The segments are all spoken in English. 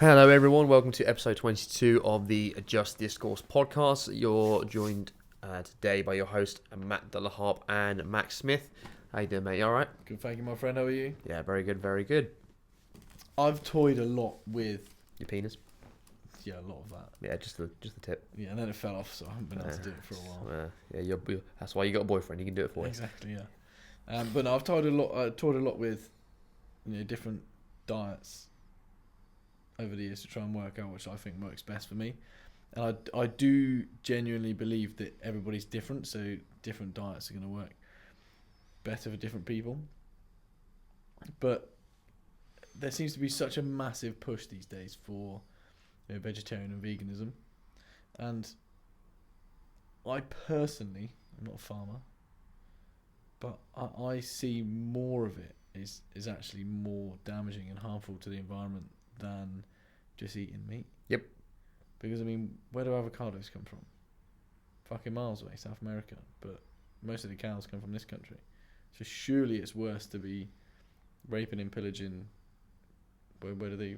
Hello everyone, welcome to episode 22 of the Just Discourse Podcast. You're joined today by your host Matt Harpe and Max Smith. How you doing, mate? You alright? Good, thank you, my friend. How are you? Yeah, very good, very good. I've toyed a lot with... Your penis? Yeah, a lot of that. Yeah, just the tip. Yeah, and then it fell off, so I haven't been able to do it for a while. Yeah, that's why you got a boyfriend, he can do it for you. Exactly, yeah. But no, I've toyed a lot with different diets over the years to try and work out which I think works best for me. And I do genuinely believe that everybody's different, so different diets are going to work better for different people. But there seems to be such a massive push these days for vegetarian and veganism. And I personally, I'm not a farmer, but I see more of it is actually more damaging and harmful to the environment than just eating meat. Yep. Because, I mean, where do avocados come from? Fucking miles away, South America. But most of the cows come from this country. So surely it's worse to be raping and pillaging. Where do they...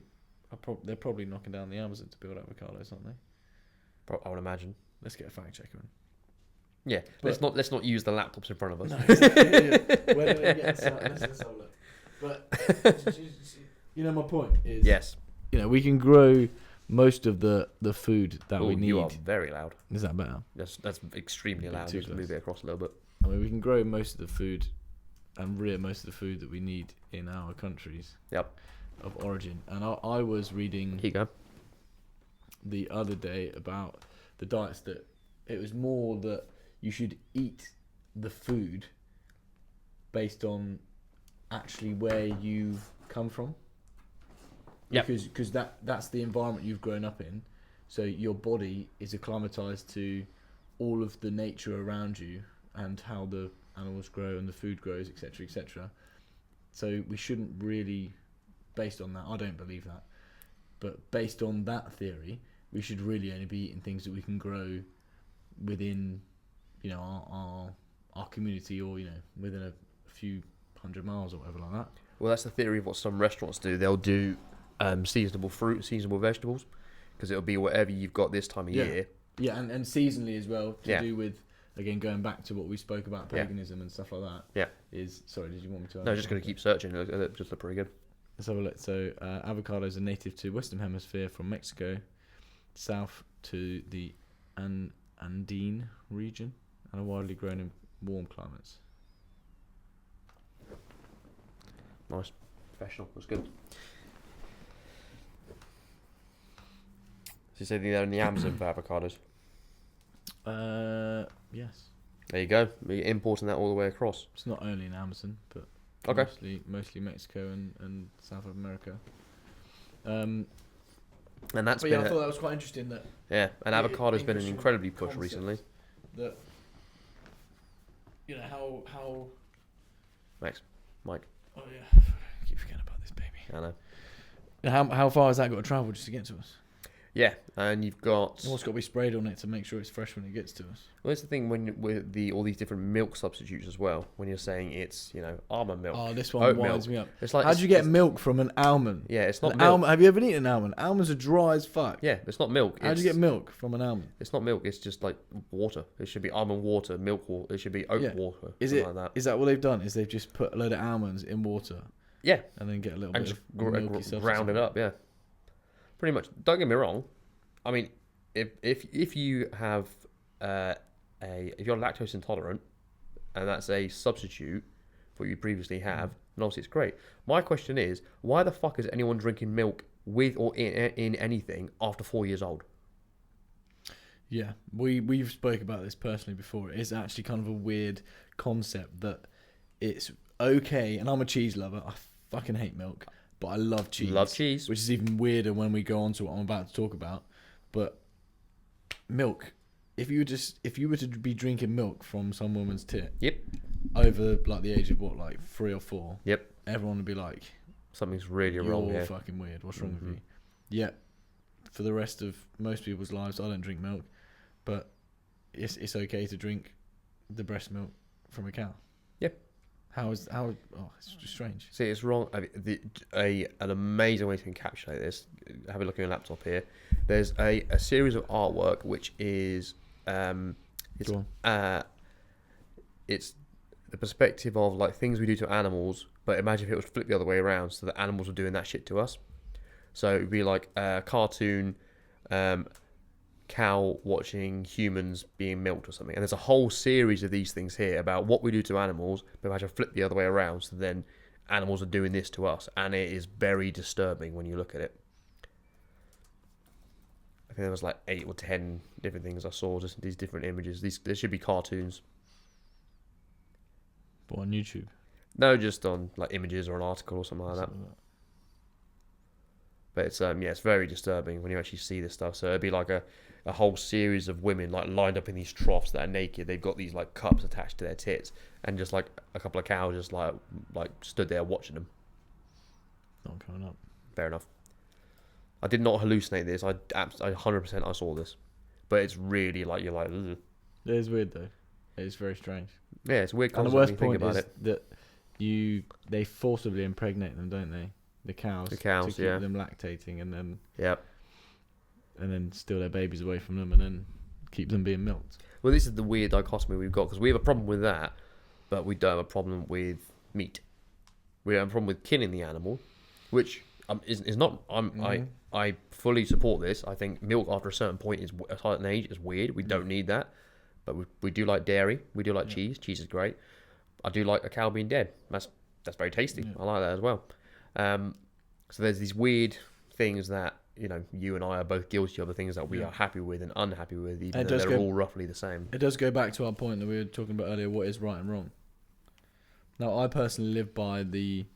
They're probably knocking down the Amazon to build avocados, aren't they? I would imagine. Let's get a fact checker in. Yeah, but let's not use the laptops in front of us. No, exactly, yeah. Where do they get let's have a look. But my point is... Yes. we can grow most of the food that we need. You are very loud. Is that better? That's extremely loud. Just move it across a little bit. I mean, we can grow most of the food and rear most of the food that we need in our countries. Yep. Of origin. And I was reading Here you go. The other day about the diets that it was more that you should eat the food based on actually where you've come from. Yep. Because that's the environment you've grown up in. So your body is acclimatized to all of the nature around you and how the animals grow and the food grows, etc., etc. So we shouldn't really, based on that, I don't believe that, but based on that theory, we should really only be eating things that we can grow within, our community or within a few 100 miles or whatever like that. Well, that's the theory of what some restaurants do. They'll do seasonable fruit, seasonable vegetables, because it'll be whatever you've got this time of year. Yeah, and seasonally as well, to do with, again, going back to what we spoke about, paganism and stuff like that. Yeah. Sorry, did you want me to... No, just going to keep searching. It just look pretty good. Let's have a look. So, avocados are native to Western Hemisphere from Mexico, south to the Andine region, and are widely grown in warm climates. Nice. Professional. That's good. So you say they're in the Amazon for avocados? Yes. There you go. We're importing that all the way across. It's not only in Amazon, but mostly Mexico and South America. And that's but I thought that was quite interesting. And avocado's been an incredibly push recently. That how Mike. Oh yeah, I keep forgetting about this baby. I know. How far has that got to travel just to get to us? Yeah, and you've got... What's got to be sprayed on it to make sure it's fresh when it gets to us? Well, that's the thing with all these different milk substitutes as well. When you're saying it's, almond milk. Oh, this one winds me up. It's like, how do you get milk from an almond? Yeah, it's not milk. Almond, have you ever eaten an almond? Almonds are dry as fuck. Yeah, it's not milk. How do you get milk from an almond? It's not milk. It's just like water. It should be almond water, milk water. It should be oat water. Like that. Is that what they've done? Is they've just put a load of almonds in water? Yeah. And then get a little and bit just of milky substance. ground it up, yeah. Pretty much. Don't get me wrong. I mean, if you have if you're lactose intolerant and that's a substitute for what you previously have, then obviously it's great. My question is, why the fuck is anyone drinking milk with or in anything after 4 years old? Yeah, we've spoke about this personally before. It's actually kind of a weird concept that it's okay, and I'm a cheese lover. I fucking hate milk, but I love cheese. Love cheese. Which is even weirder when we go on to what I'm about to talk about. But milk, if you were to be drinking milk from some woman's tit, over like the age of 3 or 4, everyone would be like, something's really wrong here. You're fucking weird. What's wrong with you? Yeah. For the rest of most people's lives, I don't drink milk, but it's okay to drink the breast milk from a cow. Yep. Oh, it's just strange. See, it's wrong. I mean, an amazing way to encapsulate this. Have a look at your laptop here. There's a series of artwork which is it's Go on. it's the perspective of like things we do to animals, but imagine if it was flipped the other way around, so that animals were doing that shit to us. So it'd be like a cartoon cow watching humans being milked or something. And there's a whole series of these things here about what we do to animals, but imagine flip the other way around, so then animals are doing this to us. And it is very disturbing when you look at it. I think there was like 8 or 10 different things I saw, just these different images. There should be cartoons. But on YouTube? No, just on like images or an article or something like that. But it's it's very disturbing when you actually see this stuff. So it'd be like a whole series of women like lined up in these troughs that are naked. They've got these like cups attached to their tits, and just like a couple of cows just like stood there watching them. Not coming up. Fair enough. I did not hallucinate this. I 100% I saw this, but it's really like you're like. Ugh. It is weird though. It's very strange. Yeah, it's weird. And the worst point about is that they forcibly impregnate them, don't they? The cows to keep them lactating, and then and then steal their babies away from them, and then keep them being milked. Well, this is the weird dichotomy we've got, because we have a problem with that, but we don't have a problem with meat. We have a problem with killing the animal, which is not. I fully support this. I think milk after a certain point a certain age is weird. We don't need that, but we do like dairy. We do like cheese. Cheese is great. I do like a cow being dead. That's very tasty. Yeah. I like that as well. So there's these weird things that you and I are both guilty of, the things that we are happy with and unhappy with, even though they're all roughly the same. It does go back to our point that we were talking about earlier. What is right and wrong? Now, I personally live by the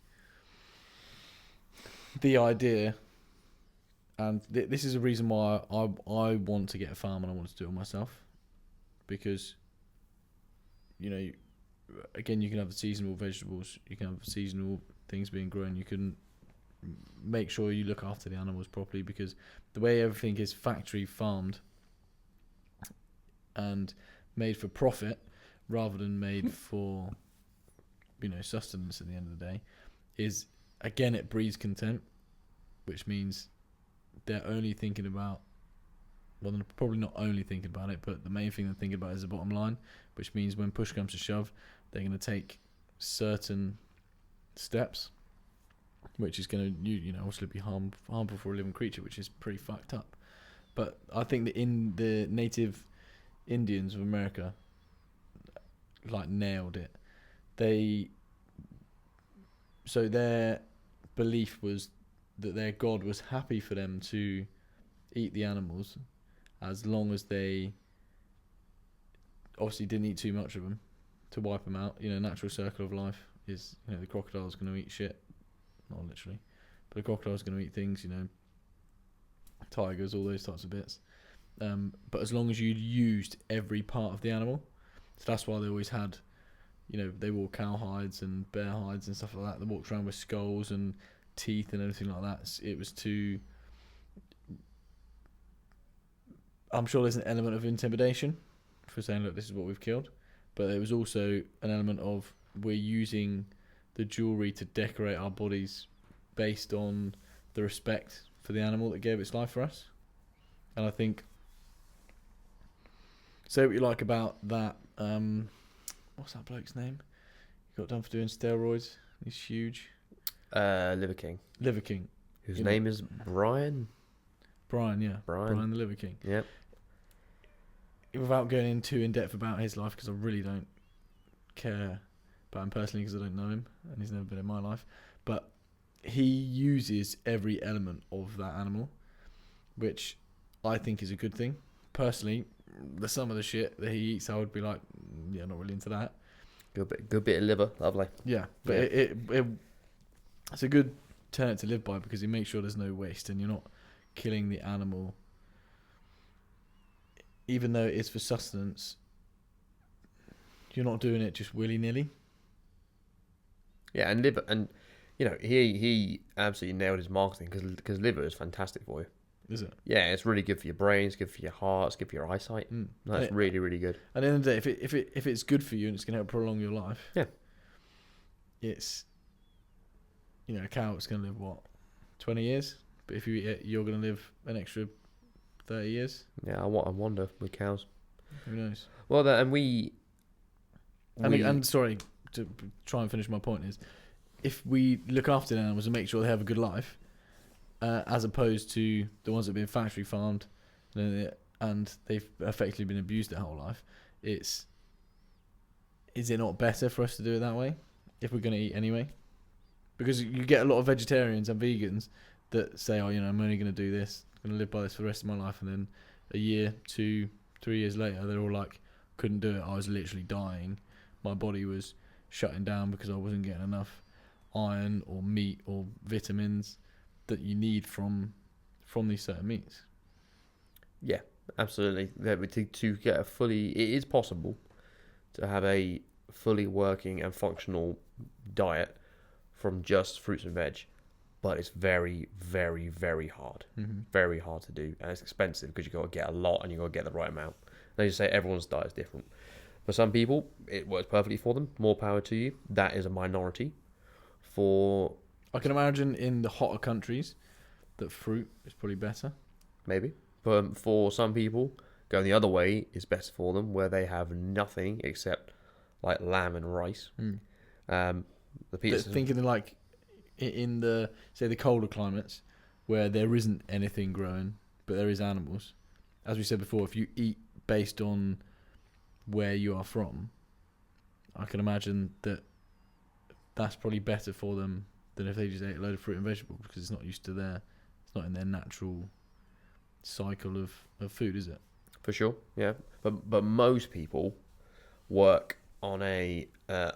idea, and this is a reason why I want to get a farm and I want to do it myself, because again, you can have seasonal vegetables, you can have seasonal things being grown, you can make sure you look after the animals properly, because the way everything is factory farmed and made for profit rather than made for sustenance at the end of the day is, again, it breeds contempt, which means they're only thinking about, well, they're probably not only thinking about it, but the main thing they're thinking about is the bottom line, which means when push comes to shove, they're going to take certain steps, which is going to obviously be harmful for a living creature, which is pretty fucked up. But I think that in the native Indians of America, nailed it. So their belief was that their god was happy for them to eat the animals, as long as they obviously didn't eat too much of them to wipe them out. Natural circle of life is, the crocodile's going to eat shit. Not literally, but the crocodile's going to eat things, tigers, all those types of bits. But as long as you used every part of the animal, so that's why they always had, they wore cow hides and bear hides and stuff like that. They walked around with skulls and teeth and everything like that. It was to, I'm sure there's an element of intimidation for saying, look, this is what we've killed, but there was also an element of, we're using the jewelry to decorate our bodies based on the respect for the animal that gave its life for us. And I think, say what you like about that, what's that bloke's name? He got done for doing steroids. He's huge. Liver King. Liver King. Whose name is Brian? Brian, yeah. Brian the Liver King. Yep. Without going in too in depth about his life, because I really don't care about him personally, because I don't know him and he's never been in my life, but he uses every element of that animal, which I think is a good thing. Personally, some of the shit that he eats, I would be like, yeah, not really into that. Good bit of liver, lovely. Yeah, but it's a good tenet to live by, because it makes sure there's no waste and you're not killing the animal, even though it is for sustenance. You're not doing it just willy-nilly. Yeah, and liver, and he absolutely nailed his marketing, because liver is fantastic for you. Is it? Yeah, it's really good for your brain, it's good for your heart, it's good for your eyesight. That's really, really good. At the end of the day, if it's good for you and it's going to help prolong your life, yeah, it's, a cow is going to live, 20 years? But if you eat it, you're going to live an extra 30 years? Yeah, I wonder with cows. Who knows? Well, And sorry, to try and finish my point is, if we look after the animals and make sure they have a good life, as opposed to the ones that have been factory farmed, and they've effectively been abused their whole life, is it not better for us to do it that way if we're going to eat anyway? Because you get a lot of vegetarians and vegans that say, oh, I'm only going to do this, I'm going to live by this for the rest of my life, and then a year, 2, 3 years later, they're all like, couldn't do it, I was literally dying, my body was shutting down because I wasn't getting enough iron or meat or vitamins that you need from these certain meats. Yeah, absolutely. To get it is possible to have a fully working and functional diet from just fruits and veg, but it's very, very, very hard. Mm-hmm. Very hard to do, and it's expensive because you got to get a lot and you got to get the right amount. They just say everyone's diet is different. For some people, it works perfectly for them. More power to you. That is a minority. I can imagine in the hotter countries that fruit is probably better. Maybe. But for some people, going the other way is better for them, where they have nothing except like lamb and rice. The pizza. Thinking like in the colder climates where there isn't anything growing, but there is animals. As we said before, if you eat based on where you are from, I can imagine that's probably better for them than if they just ate a load of fruit and vegetables, because it's not used to it's not in their natural cycle of food, is it? For sure, yeah. But most people work on a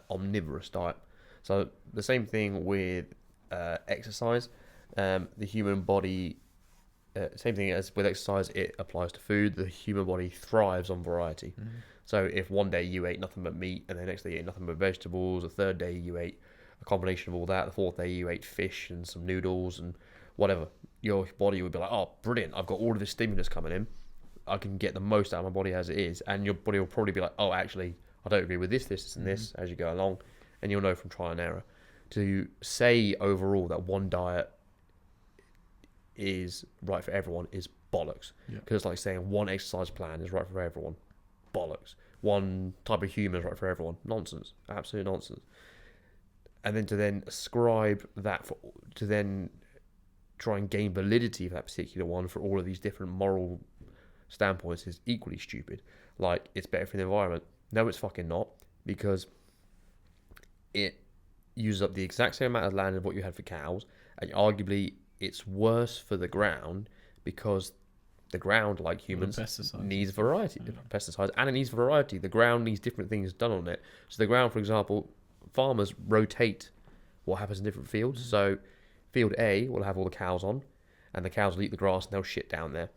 omnivorous diet. So the same thing with exercise. The human body, same thing as with exercise, it applies to food. The human body thrives on variety. Mm-hmm. So if one day you ate nothing but meat, and the next day you ate nothing but vegetables, the third day you ate a combination of all that, the fourth day you ate fish and some noodles and whatever, your body would be like, oh, brilliant, I've got all of this stimulus coming in, I can get the most out of my body as it is. And your body will probably be like, oh, actually, I don't agree with this, and this, as you go along. And you'll know from trial and error. To say overall that one diet is right for everyone is bollocks. Because it's like saying one exercise plan is right for everyone. Bollocks. One type of humour is right for everyone. Nonsense. Absolute nonsense. And then to ascribe that to then try and gain validity for that particular one for all of these different moral standpoints is equally stupid. Like, it's better for the environment. No, it's fucking not, because it uses up the exact same amount of land as what you had for cows, and arguably it's worse for the ground because the ground, like humans, needs variety. Pesticides, and it needs variety. The ground needs different things done on it. So the ground, for example, farmers rotate what happens in different fields. So field A will have all the cows on, and the cows will eat the grass and they'll shit down there.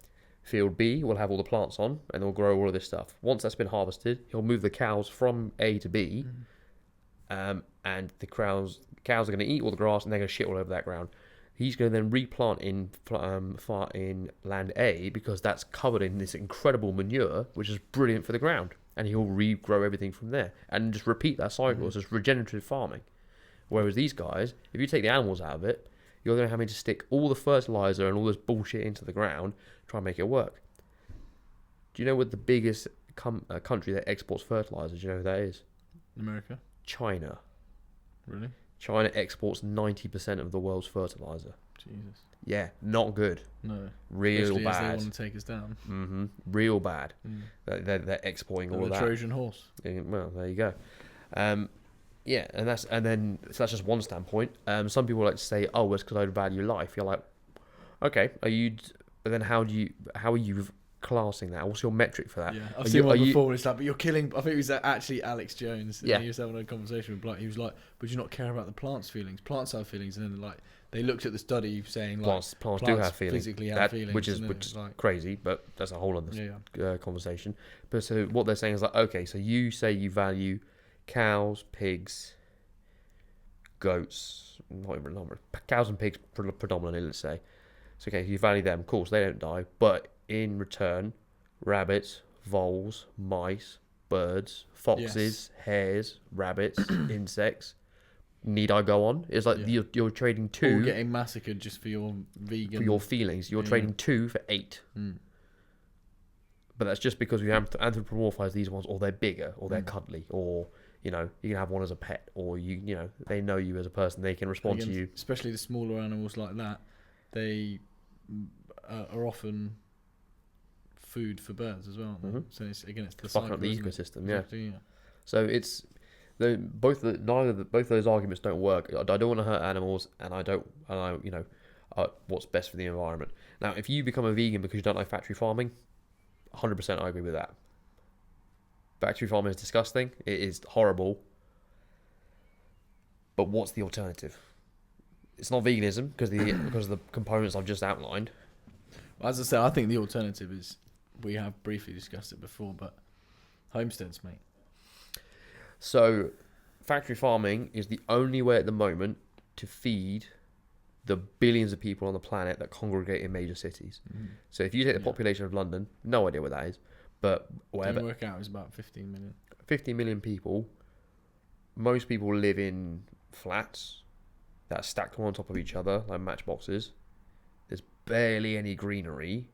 Field B will have all the plants on, and they'll grow all of this stuff. Once that's been harvested, he'll move the cows from A to B, and the cows are going to eat all the grass and they're going to shit all over that ground. He's going to then replant in land A, because that's covered in this incredible manure, which is brilliant for the ground. And he'll regrow everything from there and just repeat that cycle. It's just regenerative farming. Whereas these guys, if you take the animals out of it, you're then having to stick all the fertilizer and all this bullshit into the ground, try and make it work. Do you know what the biggest country that exports fertilizer? Do you know who that is? America. China. Really? China exports 90% of the world's fertilizer. Jesus. Yeah, not good. No. Real especially bad. As they want to take us down. Real bad. They're exporting all of that. Trojan horse. Well, there you go. Yeah, and that's just one standpoint. Some people like to say, "Oh, it's because I value life." You're like, okay, but then how are you classing that? What's your metric for that? Yeah, I've seen one before. It's like, but you're killing. I think it was actually Alex Jones. And he was having a conversation with Blight. He was like, "But you not care about the plants' feelings. Plants have feelings." And then like they looked at the study saying like plants do have feelings. Physically have feelings, which is like crazy, but that's a whole other conversation. But so what they're saying is like, okay, so you say you value cows, pigs, goats, cows and pigs predominantly, let's say. So okay, you value them, cool, so they don't die, but in return, rabbits, voles, mice, birds, foxes, hares, rabbits, insects, need I go on? It's like you're trading 2 or getting massacred just for your vegan for your feelings. You're trading 2 for 8. But that's just because we anthropomorphize these ones, or they're bigger, or they're cuddly, or you can have one as a pet, or they know you as a person. They can respond to you. Especially the smaller animals like that, they are often food for birds as well. Mm-hmm. So it's the fucking up the ecosystem. Exactly, yeah. So it's both those arguments don't work. I don't want to hurt animals, and what's best for the environment. Now, if you become a vegan because you don't like factory farming, 100% I agree with that. Factory farming is disgusting. It is horrible. But what's the alternative? It's not veganism because of the components I've just outlined. As I said, I think the alternative is, we have briefly discussed it before, but homesteads, mate. So, factory farming is the only way at the moment to feed the billions of people on the planet that congregate in major cities. Mm-hmm. So if you take the population of London, no idea what that is, but whatever. Didn't work out, it was about 15 million. 15 million people. Most people live in flats that are stacked one on top of each other, like matchboxes. There's barely any greenery.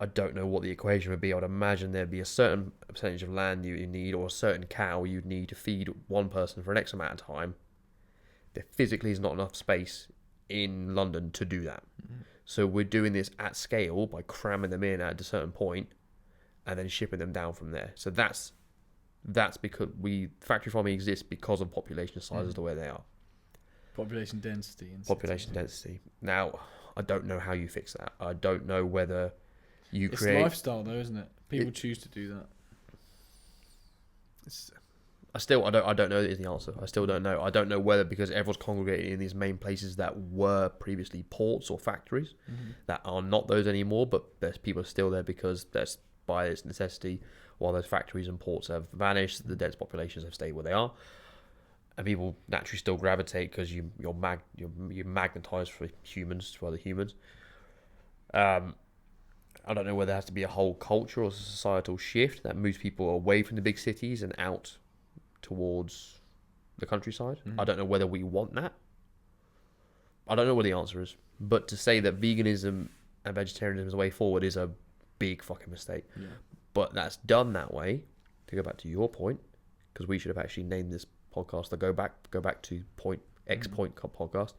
I don't know what the equation would be. I would imagine there'd be a certain percentage of land you need, or a certain cow you'd need to feed one person for an X amount of time. There physically is not enough space in London to do that. Mm-hmm. So we're doing this at scale by cramming them in at a certain point and then shipping them down from there. So that's because factory farming exists because of population sizes the way they are. Population density. Density. Now, I don't know how you fix that. I don't know whether you create... It's lifestyle though, isn't it? People choose to do that. I don't know is the answer. I still don't know. I don't know whether because everyone's congregating in these main places that were previously ports or factories that are not those anymore, but there's people still there because that's by its necessity. While those factories and ports have vanished, the dense populations have stayed where they are, and people naturally still gravitate because you're magnetized for other humans. I don't know whether there has to be a whole culture or societal shift that moves people away from the big cities and out towards the countryside. I don't know whether we want that. I don't know what the answer is. But to say that veganism and vegetarianism is the way forward is a big fucking mistake. Yeah. But that's done that way, to go back to your point, because we should have actually named this podcast the go back to point podcast.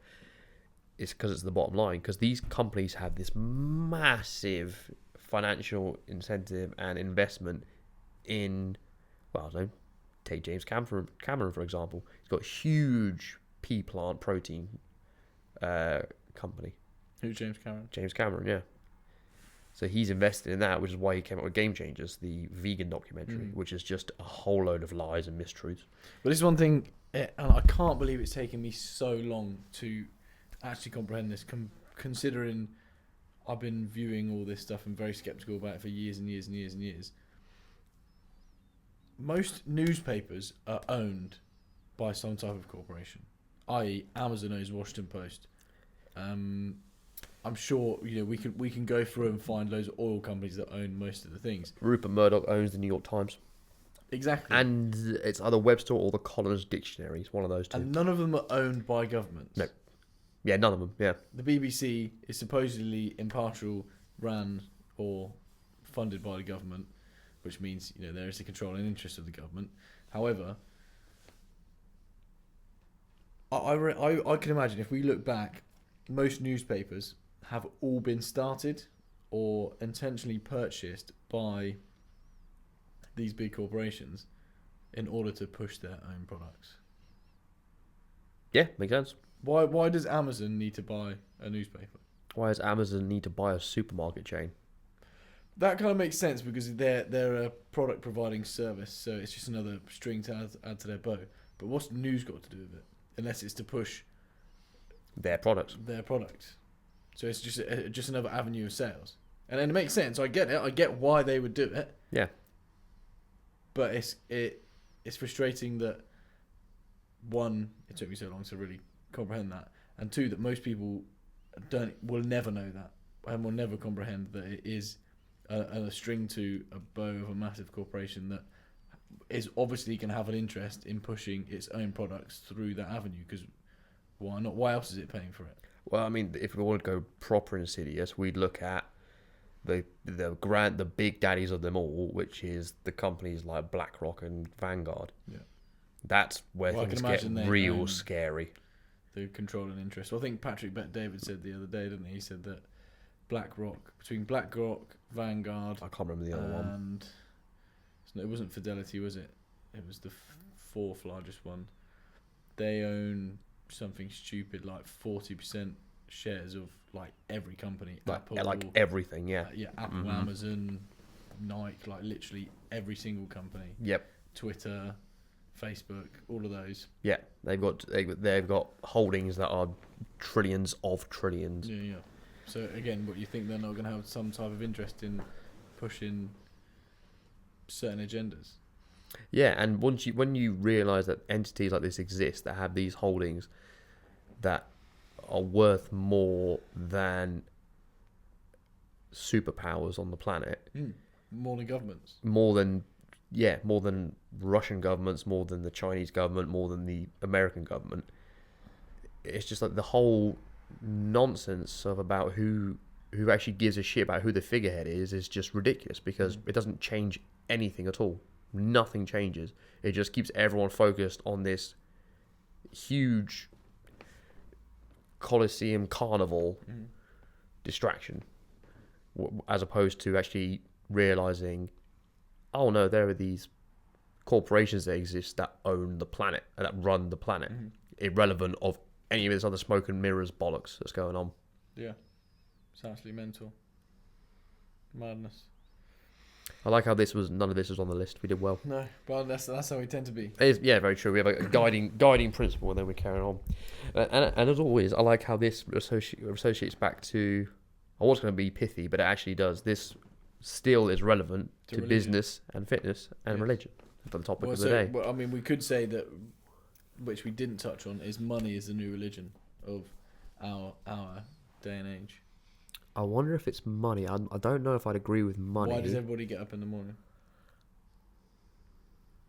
It's because it's the bottom line. Because these companies have this massive financial incentive and investment in, well, I don't know, take James Cameron for example. He's got a huge pea plant protein company. Who, James Cameron? James Cameron, yeah. So he's invested in that, which is why he came up with Game Changers, the vegan documentary, which is just a whole load of lies and mistruths. But this is one thing, and I can't believe it's taken me so long to actually comprehend this, considering I've been viewing all this stuff and very skeptical about it for years and years and years and years. Most newspapers are owned by some type of corporation, i.e. Amazon owns Washington Post. I'm sure we can go through and find loads of oil companies that own most of the things. Rupert Murdoch owns the New York Times. Exactly. And it's either Webster or the Collins Dictionary. It's one of those two. And none of them are owned by governments. No. Yeah, none of them, yeah. The BBC is supposedly impartial, ran or funded by the government, which means there is the controlling interest of the government. However, I can imagine if we look back, most newspapers have all been started or intentionally purchased by these big corporations in order to push their own products. Yeah, makes sense. Why does Amazon need to buy a newspaper? Why does Amazon need to buy a supermarket chain? That kind of makes sense because they're a product providing service, so it's just another string to add to their bow. But what's the news got to do with it? Unless it's to push their product. So it's just another avenue of sales. And then it makes sense. I get it. I get why they would do it. Yeah. But it's frustrating that, one, it took me so long to really comprehend that, and two, that most people will never know that and will never comprehend that it is a string to a bow of a massive corporation that is obviously going to have an interest in pushing its own products through that avenue, because why not? Why else is it paying for it? Well, I mean, if we want to go proper insidious, we'd look at the big daddies of them all, which is the companies like BlackRock and Vanguard. Yeah. That's where things get real scary. The controlling interest. Well, I think Patrick Bet-David said the other day, didn't he? He said that between BlackRock, Vanguard, I can't remember the other one. And it wasn't Fidelity, was it? It was the fourth largest one. They own something stupid like 40% shares of like every company. Apple, like everything, yeah. Apple, Amazon, Nike, like literally every single company. Yep. Twitter, Facebook, all of those. Yeah, they've got holdings that are trillions of trillions. Yeah. So again, what you think they're not going to have some type of interest in pushing certain agendas? Yeah, and when you realise that entities like this exist that have these holdings that are worth more than superpowers on the planet, more than governments, more than Russian governments, more than the Chinese government, more than the American government. It's just like the whole nonsense about who actually gives a shit about who the figurehead is just ridiculous, because it doesn't change anything at all. Nothing changes. It just keeps everyone focused on this huge Colosseum carnival distraction, as opposed to actually realizing, oh no, there are these corporations that exist that own the planet and that run the planet, irrelevant of any of this other smoke and mirrors bollocks that's going on. Yeah, it's absolutely mental. Madness. I like how none of this was on the list. We did well. No, but that's how we tend to be. Yeah, very true. We have a guiding principle, and then we carry on. And as always, I like how this associates back to. I was going to be pithy, but it actually does. This still is relevant to business and fitness and religion for the topic of the day. Well, I mean, we could say that, which we didn't touch on, is money is the new religion of our day and age. I wonder if it's money. I don't know if I'd agree with money. Why does everybody get up in the morning?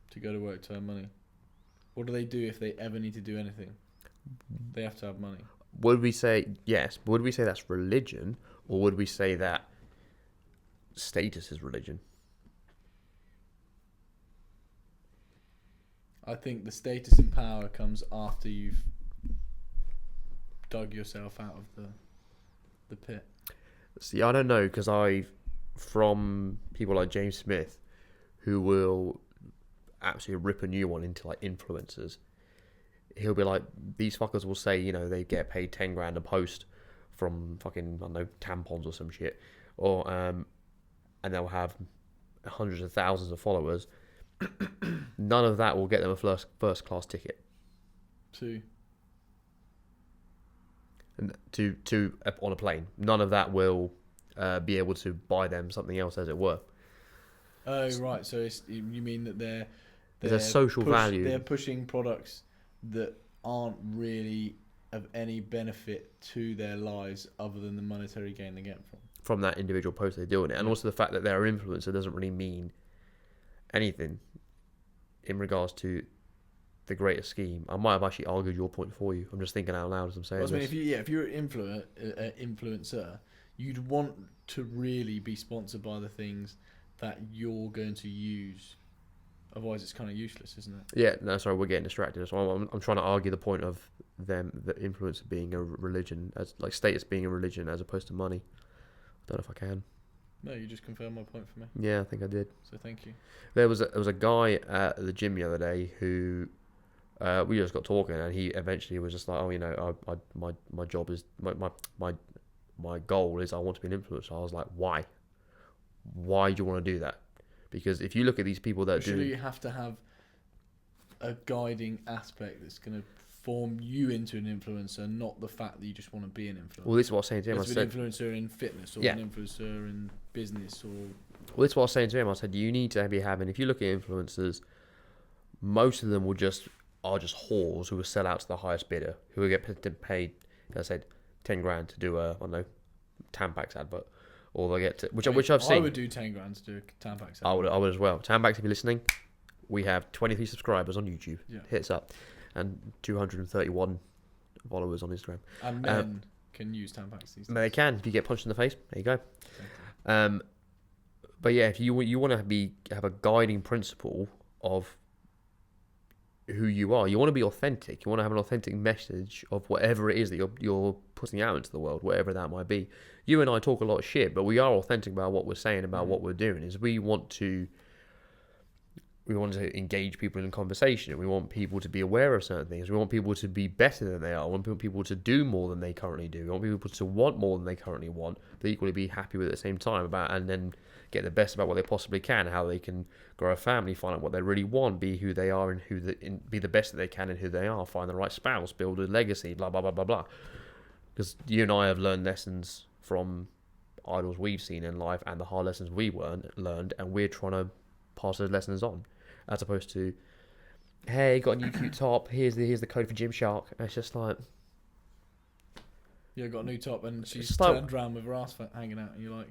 To go to work to earn money. What do they do if they ever need to do anything? They have to have money. Would we say yes? Would we say that's religion, or would we say that status is religion? I think the status and power comes after you've dug yourself out of the pit. See, I don't know, because from people like James Smith, who will absolutely rip a new one into like influencers. He'll be like, these fuckers will say, they get paid 10 grand a post from fucking, I don't know, tampons or some shit, or and they'll have hundreds of thousands of followers. None of that will get them a first class ticket. To on a plane. None of that will be able to buy them something else, as it were. Oh, right. So you mean that there's a social value. They're pushing products that aren't really of any benefit to their lives other than the monetary gain they get from that individual post they're doing it. And also the fact that they're an influencer doesn't really mean anything in regards to the greater scheme. I might have actually argued your point for you. I'm just thinking out loud as I'm saying this. If you're an influencer, you'd want to really be sponsored by the things that you're going to use. Otherwise, it's kind of useless, isn't it? Yeah, no, sorry, we're getting distracted. So I'm trying to argue the point of the influencer being a religion, as like status being a religion as opposed to money. I don't know if I can. No, you just confirmed my point for me. Yeah, I think I did. So thank you. There was a guy at the gym the other day who we just got talking, and he eventually was just like, oh, my job is my goal is I want to be an influencer. I was like, why? Why do you want to do that? Because if you look at these people that surely you have to have a guiding aspect that's going to form you into an influencer, not the fact that you just want to be an influencer. Well, this is what I was saying to him. I said, an influencer in fitness, or an influencer in business, or. Well, this is what I was saying to him. I said, you need to be having. If you look at influencers, most of them are just whores who will sell out to the highest bidder, who will get paid, as I said, 10 grand to do a, I don't know, Tampax advert. Or they get to, which I've seen. I would do 10 grand to do a Tampax advert. I would as well. Tampax, if you're listening, We have 23 subscribers on YouTube. Yeah. Hit us up. And 231 followers on Instagram. And men can use Tampax these days. They can. If you get punched in the face, there you go. Exactly. But yeah, if you want to have a guiding principle of who you are, you want to be authentic. You want to have an authentic message of whatever it is that you're putting out into the world, whatever that might be. You and I talk a lot of shit, but we are authentic about what we're saying, about what we're doing. Is we want to engage people in conversation. We want people to be aware of certain things. We want people to be better than they are. We want people to do more than they currently do. We want people to want more than they currently want, but equally be happy with it at the same time, and then get the best about what they possibly can, how they can grow a family, find out what they really want, be who they are, and be the best that they can in who they are, find the right spouse, build a legacy, blah, blah, blah, blah, blah. Because you and I have learned lessons from idols we've seen in life and the hard lessons we learned, and we're trying to pass those lessons on, as opposed to, hey, got a new cute top, here's the code for Gymshark. And it's just like, yeah, got a new top, and she's It's like- turned around with her ass hanging out, and you're like,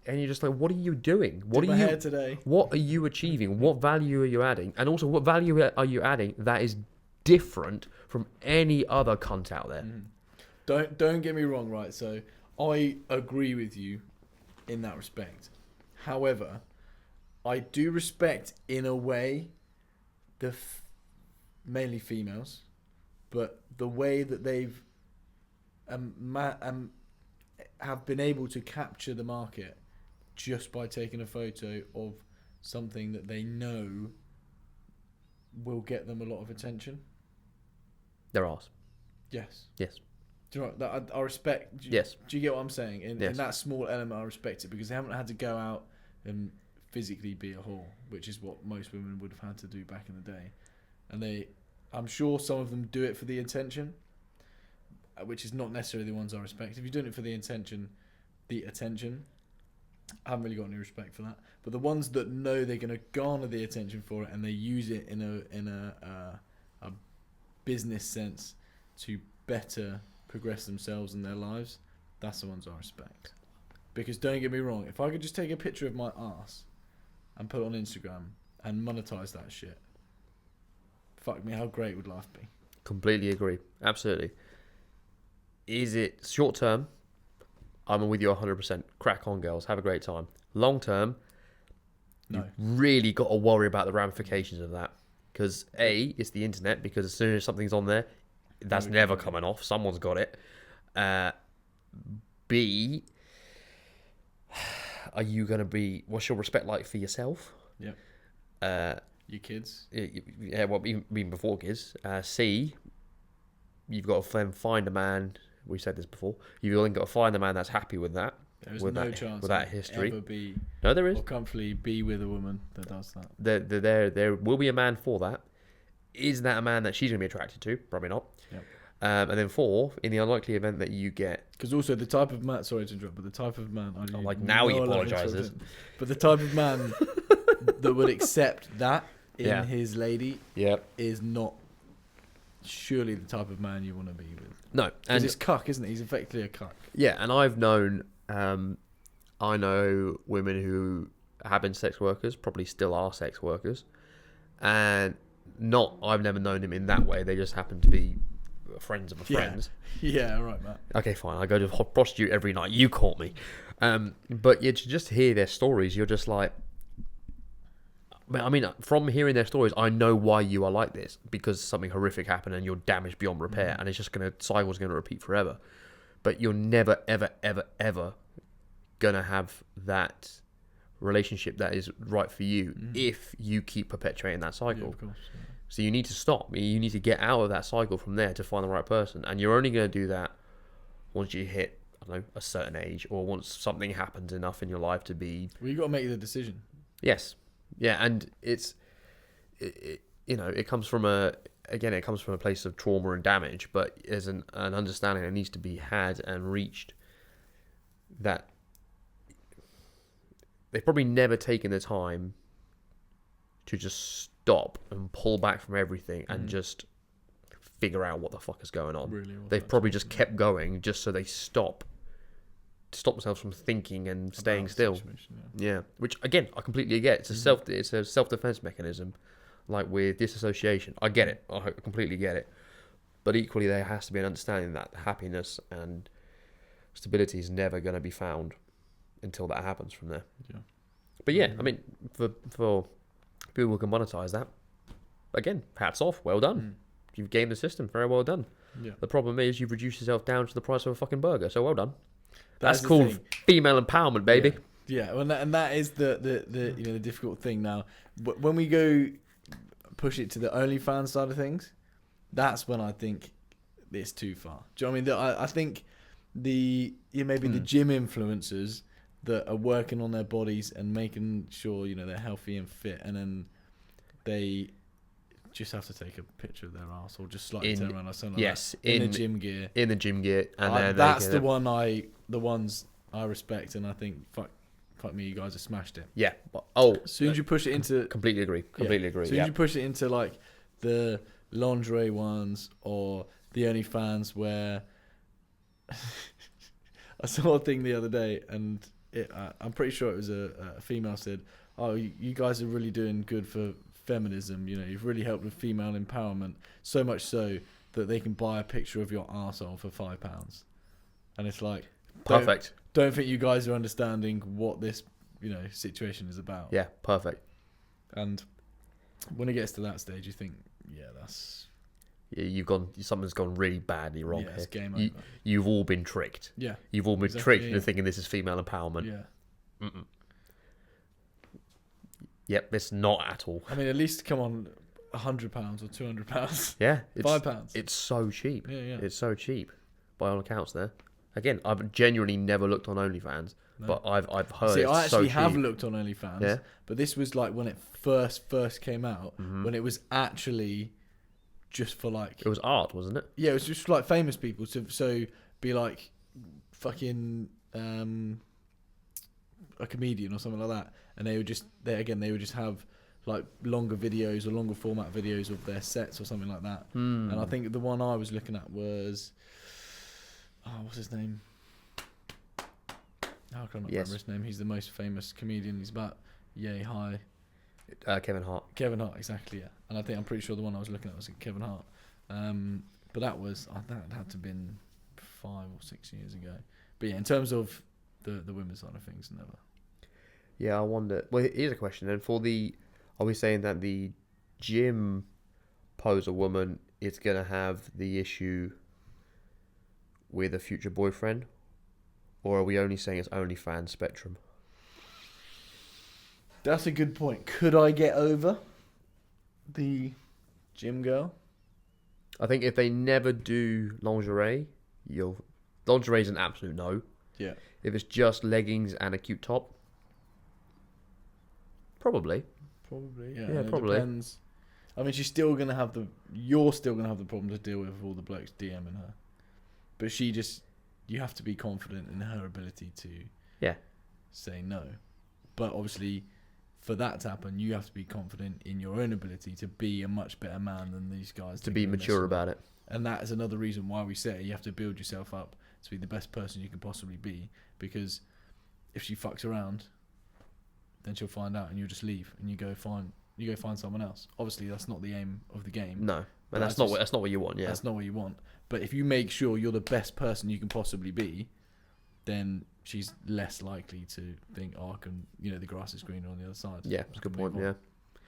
and you're just like, what are you doing? did my hair today. What are you achieving? What value are you adding? And also, what value are you adding that is different from any other cunt out there? Don't get me wrong, right? So I agree with you in that respect. However, I do respect, in a way, mainly females, but the way that they've have been able to capture the market just by taking a photo of something that they know will get them a lot of attention. Their arse. Yes. Yes. Do you know what, I respect? Yes. Do you get what I'm saying? In Yes. that small element, I respect it, because they haven't had to go out and physically be a whore, which is what most women would have had to do back in the day. And I'm sure some of them do it for the intention, which is not necessarily the ones I respect. If you're doing it for the attention, I haven't really got any respect for that. But the ones that know they're going to garner the attention for it, and they use it in a business sense to better progress themselves in their lives, that's the ones I respect. Because don't get me wrong, if I could just take a picture of my ass and put it on Instagram and monetize that shit, fuck me, how great would life be? Completely agree. Absolutely. Is it short term? I'm with you 100%. Crack on, girls. Have a great time. Long term, No. you've really got to worry about the ramifications of that. Because A, it's the internet, because as soon as something's on there, that's never coming off. Someone's got it. B, are you going to be... What's your respect like for yourself? Yeah. Your kids. Yeah, well, even before kids. C, you've got to then find a man... We've said this before. You've then got to find a man that's happy with that. There is no chance with that history. ever be... No, there is. Or comfortably be with a woman that does that. There will be a man for that. Is that a man that she's going to be attracted to? Probably not. Yep. And then 4, in the unlikely event that you get... Because also the type of man... Sorry to interrupt, but the type of man... now he apologises. But the type of man that would accept that in his lady is not surely the type of man you want to be with. No. Because it's cuck, isn't it? He's effectively a cuck. Yeah, and I've known... I know women who have been sex workers, probably still are sex workers. And I've never known him in that way. They just happen to be friends of a friend. Yeah, right, Matt. Okay, fine. I go to a prostitute every night. You caught me. But yeah, to just hear their stories, you're just like... I mean, from hearing their stories, I know why you are like this. Because something horrific happened and you're damaged beyond repair. And it's just cycle's going to repeat forever. But you're never, ever, ever, ever going to have that relationship that is right for you if you keep perpetuating that cycle. Yeah, of course. Yeah. So you need to stop. You need to get out of that cycle from there to find the right person. And you're only going to do that once you hit, I don't know, a certain age, or once something happens enough in your life to be... Well, you got to make the decision. Yes. Yeah, and it comes from a place of trauma and damage, but there's an understanding that needs to be had and reached that they've probably never taken the time to just stop and pull back from everything and just figure out what the fuck is going on. Really, they've probably just kept going just so they stop stop themselves from thinking and staying About still. situation, Yeah, which again I completely get. It's a self-defense mechanism, like with disassociation. I get it. I completely get it. But equally, there has to be an understanding that happiness and stability is never going to be found until that happens from there. Yeah. But yeah, I mean, for people who can monetize that, again, hats off. Well done. You've gamed the system. Very well done. Yeah. The problem is you've reduced yourself down to the price of a fucking burger. So well done. That's That's called the thing. female empowerment, baby. Yeah, well, and that is the the difficult thing now. When we go push it to the OnlyFans side of things, that's when I think it's too far. Do you know what I mean? I think maybe the gym influencers that are working on their bodies and making sure they're healthy and fit, and then they just have to take a picture of their ass or just slightly turn around or something like that. In the gym gear. In the gym gear, and then that's the ones I respect, and I think fuck me, you guys have smashed it. Yeah. As soon as you push it into completely agree. Completely agree. As soon as you push it into like the lingerie ones or the OnlyFans where I saw a thing the other day, and I'm pretty sure it was a female said, "Oh, you guys are really doing good for feminism. You've really helped with female empowerment. So much so that they can buy a picture of your arsehole for £5." And it's like, perfect. Don't think you guys are understanding what this situation is about. Yeah, perfect. And when it gets to that stage, you think, something's gone really badly wrong here. It's game over. You've all been tricked. Yeah. You've all been tricked into thinking this is female empowerment. Yeah. Mm-mm. Yep, it's not at all. I mean, at least come on, £100 or £200. Yeah. £5. It's so cheap. Yeah. It's so cheap, by all accounts there. Again, I've genuinely never looked on OnlyFans, but I've heard See, it's I actually so have cheap. looked on OnlyFans, Yeah? but this was like when it first came out, when it was actually just for like... It was art, wasn't it? Yeah, it was just for like famous people. So be like fucking a comedian or something like that, and they would just have like longer videos or longer format videos of their sets or something like that. And I think the one I was looking at was... what's his name? How can I not remember his name? He's the most famous comedian. He's about yay high. Kevin Hart. Kevin Hart, exactly, yeah. And I'm pretty sure the one I was looking at was Kevin Hart. But that had to have been 5 or 6 years ago. But yeah, in terms of the women's side of things, never. Yeah, I wonder. Well, here's a question then. Are we saying that the gym poser woman is going to have the issue with a future boyfriend, or are we only saying it's OnlyFans spectrum? That's a good point. Could I get over the gym girl? I think if they never do lingerie, lingerie is an absolute no. Yeah. If it's just leggings and a cute top, probably. Yeah. Yeah, probably. It depends. I mean, you're still gonna have the problem to deal with all the blokes DMing her. But you have to be confident in her ability to say no. But obviously, for that to happen, you have to be confident in your own ability to be a much better man than these guys. To be mature about it. And that is another reason why we say you have to build yourself up to be the best person you can possibly be. Because if she fucks around, then she'll find out and you'll just leave and you go find someone else. Obviously, that's not the aim of the game. No, and that's not what you want. Yeah, that's not what you want. But if you make sure you're the best person you can possibly be, then she's less likely to think, the grass is greener on the other side. Yeah, that's a good point. Yeah,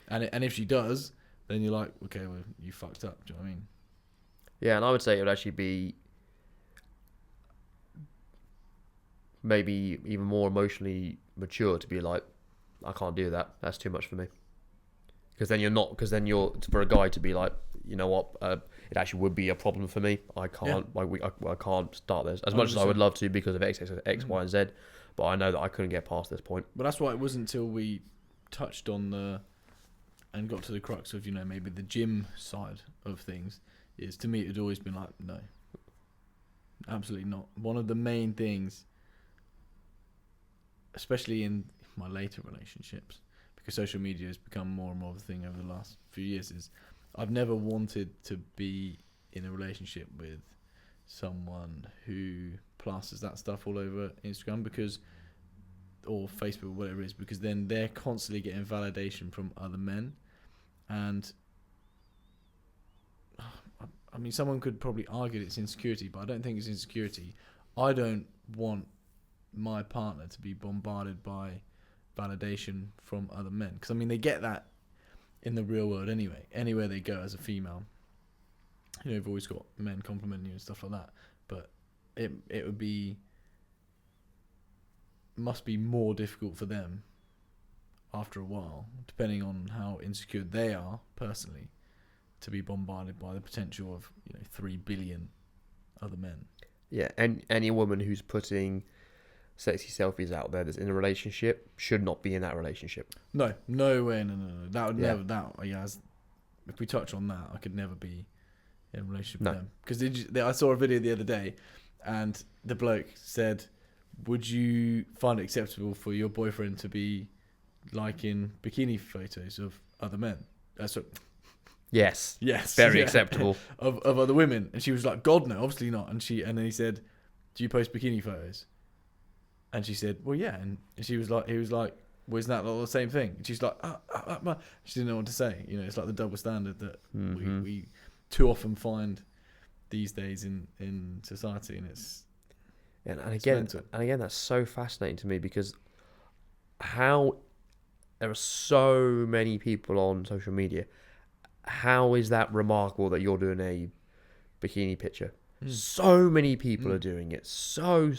and if she does, then you're like, okay, well, you fucked up. Do you know what I mean? Yeah, and I would say it would actually be maybe even more emotionally mature to be like, I can't do that. That's too much for me. Because then you're for a guy to be like, you know what, it actually would be a problem for me. I can't, I can't start this as much as I would love to because of X, Y, and Z. But I know that I couldn't get past this point. But that's why it wasn't until we touched on and got to the crux of maybe the gym side of things. Is to me it had always been like, no, absolutely not. One of the main things, especially in my later relationships, because social media has become more and more of a thing over the last few years, is I've never wanted to be in a relationship with someone who plasters that stuff all over Instagram or Facebook, whatever it is, because then they're constantly getting validation from other men. And I mean, someone could probably argue it's insecurity, but I don't think it's insecurity. I don't want my partner to be bombarded by validation from other men, because I mean, they get that in the real world anyway. Anywhere they go as a female, you know, you've always got men complimenting you and stuff like that. But it must be more difficult for them after a while, depending on how insecure they are personally, to be bombarded by the potential of 3 billion other men. Yeah, and any woman who's putting sexy selfies out there that's in a relationship should not be in that relationship. No way, no. That would never. If we touch on that, I could never be in a relationship with them. Because I saw a video the other day, and the bloke said, "Would you find it acceptable for your boyfriend to be liking bikini photos of other men?" Yes, yes, very acceptable of other women. And she was like, "God, no, obviously not." And then he said, "Do you post bikini photos?" And she said, "Well, yeah." And he was like, "Well, isn't that not the same thing?" And she's like, she didn't know what to say. It's like the double standard that we too often find these days in society, and it's again, that's so fascinating to me, because how there are so many people on social media. How is that remarkable that you're doing a bikini picture? So many people are doing it. So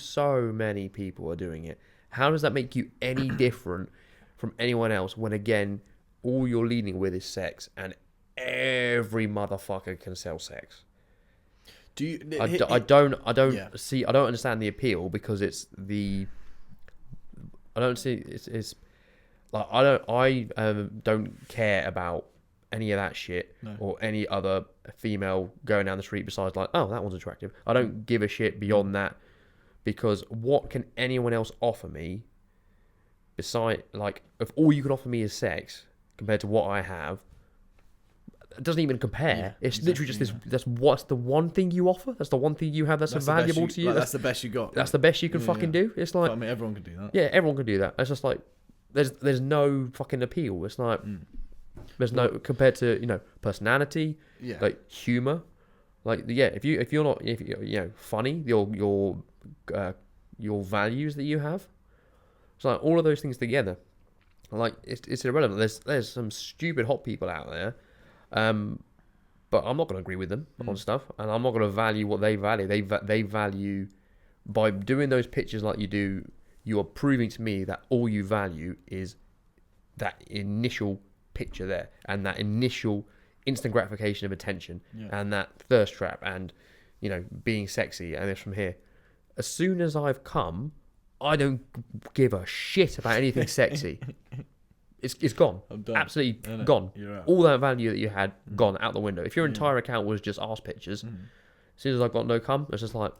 many people are doing it. How does that make you any different from anyone else when, again, all you're leading with is sex, and every motherfucker can sell sex? I don't understand the appeal, because it's like I don't care about any of that shit, or any other female going down the street besides like, oh, that one's attractive. I don't give a shit beyond that, because what can anyone else offer me beside, like, if all you can offer me is sex compared to what I have, it doesn't even compare. It's literally just this. That's what's the one thing you offer. That's the one thing you have that's valuable to you. Like, that's the best you got. That's the best you can fucking do. It's like, I mean, everyone can do that. Yeah, everyone can do that. It's just like there's no fucking appeal. It's like there's no, compared to personality, like humor, like if you're not funny, your values that you have. It's like all of those things together. Like it's irrelevant. There's some stupid hot people out there. But I'm not going to agree with them on stuff, and I'm not going to value what they value. They value, by doing those pictures like you do, you are proving to me that all you value is that initial picture there, and that initial instant gratification of attention, and that thirst trap, and being sexy, and it's from here. As soon as I've come, I don't give a shit about anything sexy. It's gone. Absolutely gone. All that value that you had, gone out the window. If your entire account was just arse pictures, as soon as I've got no cum, it's just like,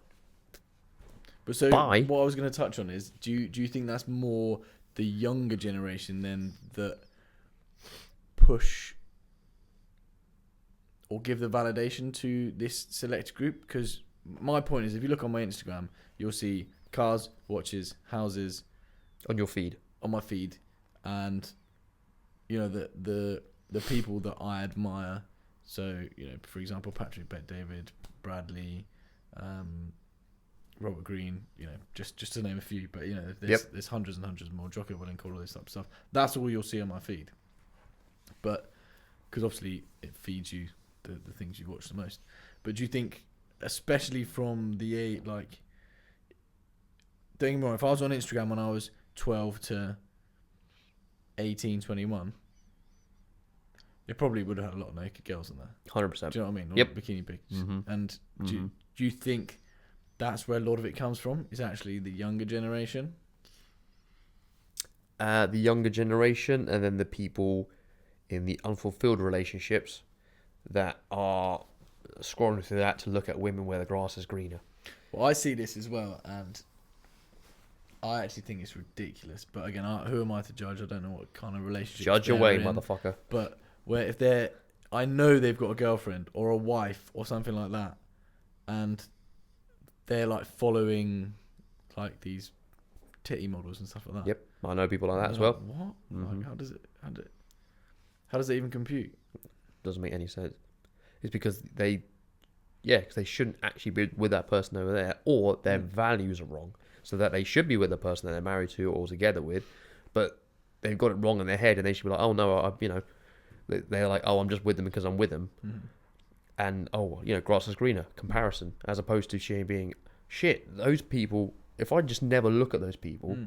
but so bye. What I was going to touch on is, do you think that's more the younger generation then that push or give the validation to this select group? Because my point is, if you look on my Instagram, you'll see cars, watches, houses on your feed, on my feed, and the people that I admire. So for example, Patrick Bet-David, Bradley, Robert Greene, just to name a few. But there's hundreds and hundreds more. Jocko Willink, all this type of stuff. That's all you'll see on my feed. But because obviously it feeds you the things you watch the most. But do you think, especially from the don't get me wrong, if I was on Instagram when I was 12 to 18, 21, it probably would have had a lot of naked girls in there. 100%. Do you know what I mean? Yep. Bikini pics. And do you think that's where a lot of it comes from? Is actually the younger generation? The younger generation, and then the people in the unfulfilled relationships that are scrolling through that to look at women where the grass is greener. Well, I see this as well, and I actually think it's ridiculous. But again, who am I to judge? I don't know what kind of relationship. Judge away, motherfucker. But if I know they've got a girlfriend or a wife or something like that, and they're like following like these titty models and stuff like that. Yep, I know people like that as Like, well. what? Mhm. Like, how does it even compute? Doesn't make any sense. It's because they shouldn't actually be with that person over there, or their values are wrong. So that they should be with the person that they're married to or together with, but they've got it wrong in their head, and they should be like, oh no, they're like, oh, I'm just with them because I'm with them, and grass is greener comparison, as opposed to she being shit. Those people, if I just never look at those people,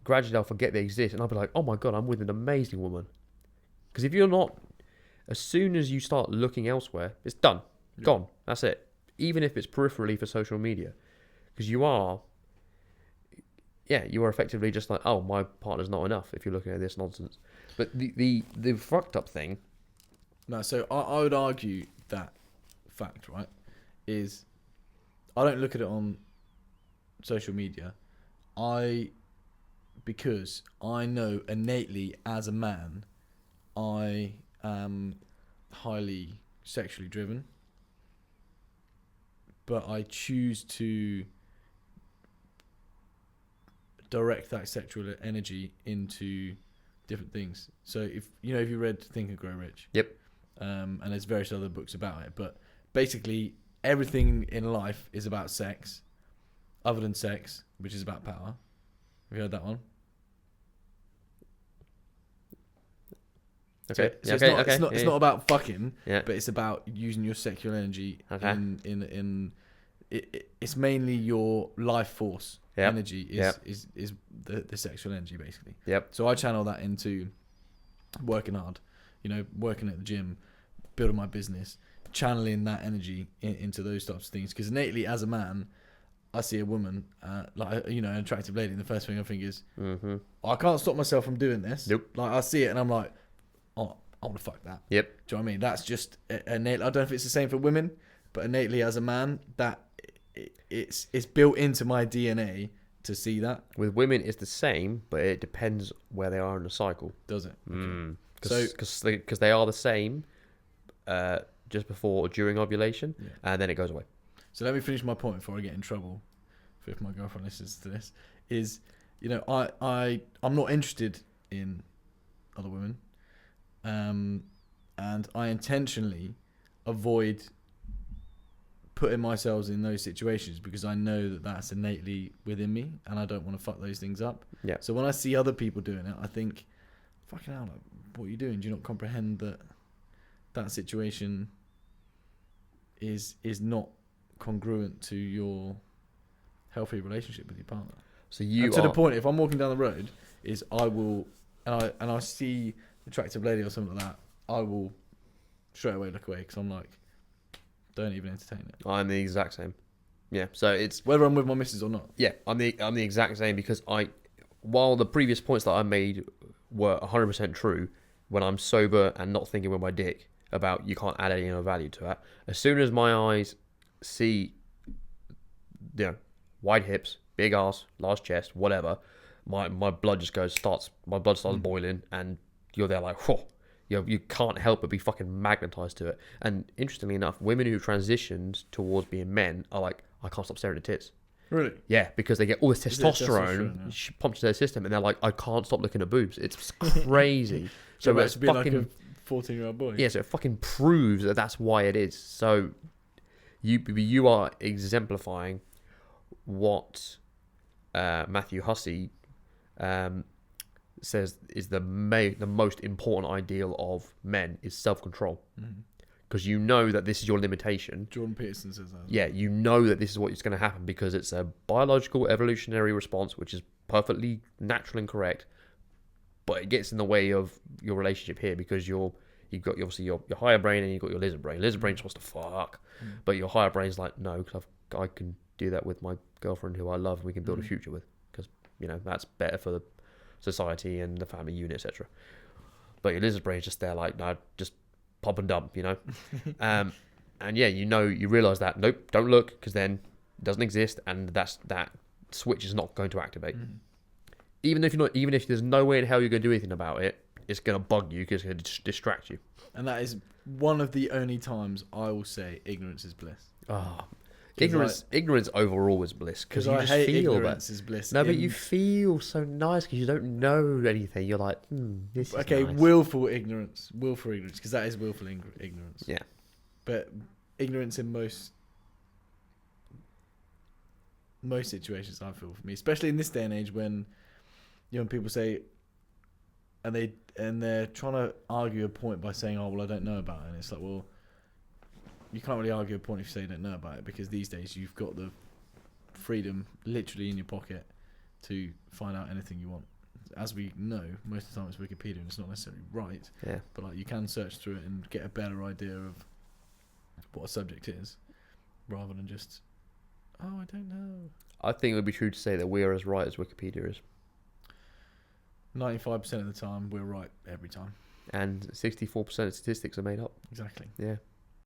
gradually I'll forget they exist, and I'll be like, oh my god, I'm with an amazing woman. Because if you're not, as soon as you start looking elsewhere, it's done, gone. That's it. Even if it's peripherally for social media, because you are effectively just like, oh, my partner's not enough if you're looking at this nonsense. But the fucked up thing. No, so I would argue that fact, right, is I don't look at it on social media. Because I know innately as a man, I am highly sexually driven, but I choose to direct that sexual energy into different things. So if you read Think and Grow Rich, Yep. And there's various other books about it, but basically everything in life is about sex, other than sex, which is about power. Have you heard that one? Okay. So it's not about fucking, but it's about using your sexual energy it's mainly your life force energy is the sexual energy basically. Yep. So I channel that into working hard, working at the gym, building my business, channeling that energy into those types of things. Because innately as a man, I see a woman, an attractive lady, and the first thing I think is, I can't stop myself from doing this. Nope. Like I see it and I'm like, oh, I want to fuck that. Yep. Do you know what I mean? That's just innate. I don't know if it's the same for women, but innately as a man, that it's built into my DNA to see that. With women, it's the same, but it depends where they are in the cycle. Does it? Because they are the same just before or during ovulation, and then it goes away. So let me finish my point before I get in trouble. If my girlfriend listens to this, I'm not interested in other women, and I intentionally avoid putting myself in those situations because I know that that's innately within me, and I don't want to fuck those things up. Yeah. So when I see other people doing it, I think, fucking hell, like, what are you doing? Do you not comprehend that situation is not congruent to your healthy relationship with your partner? So the point, if I'm walking down the road, is I will, and I see an attractive lady or something like that, I will straight away look away because I'm like, don't even entertain it. I'm the exact same. Yeah. So it's whether I'm with my missus or not. Yeah, I'm the exact same because while the previous points that I made were 100% true, when I'm sober and not thinking with my dick about you can't add any other value to that, as soon as my eyes see, wide hips, big ass, large chest, whatever, my blood starts boiling, and you're there like, whoa. You can't help but be fucking magnetized to it. And interestingly enough, women who transitioned towards being men are like, I can't stop staring at tits. Really? Yeah, because they get all this testosterone pumped into their system, and they're like, I can't stop looking at boobs. It's crazy. So it's fucking like a 14-year-old boy. Yeah, so it fucking proves that that's why it is. So you are exemplifying what Matthew Hussey says is the most important ideal of men is self-control, because you know that this is your limitation. Jordan Peterson says that. Yeah, you know that this is what is going to happen because it's a biological evolutionary response, which is perfectly natural and correct, but it gets in the way of your relationship here because you've got obviously your higher brain and you've got your lizard brain. Lizard brain just wants to fuck, but your higher brain's like, no, because I can do that with my girlfriend who I love and we can build a future with, because that's better for the society and the family unit, etc. But your lizard brain is just there like, no, just pop and dump, and you realize that, nope, don't look, because then it doesn't exist, and that switch is not going to activate. Even if there's no way in hell you're going to do anything about it, it's going to bug you because it's going to distract you. And that is one of the only times I will say ignorance is bliss. Oh, Ignorance overall is bliss because you I just hate feel ignorance that. is bliss. No, but you feel so nice because you don't know anything. You're like, this is okay, nice. willful ignorance, because that is willful ignorance. Yeah. But ignorance in most situations, I feel, for me, especially in this day and age when young people say, and they're trying to argue a point by saying, "Oh, well, I don't know about it," and it's like, well, you can't really argue a point if you say you don't know about it, because these days you've got the freedom literally in your pocket to find out anything you want. As we know, most of the time it's Wikipedia and it's not necessarily right. Yeah. But like, you can search through it and get a better idea of what a subject is, rather than just, oh, I don't know. I think it would be true to say that we're as right as Wikipedia is. 95% of the time, we're right every time. And 64% of statistics are made up. Exactly. Yeah.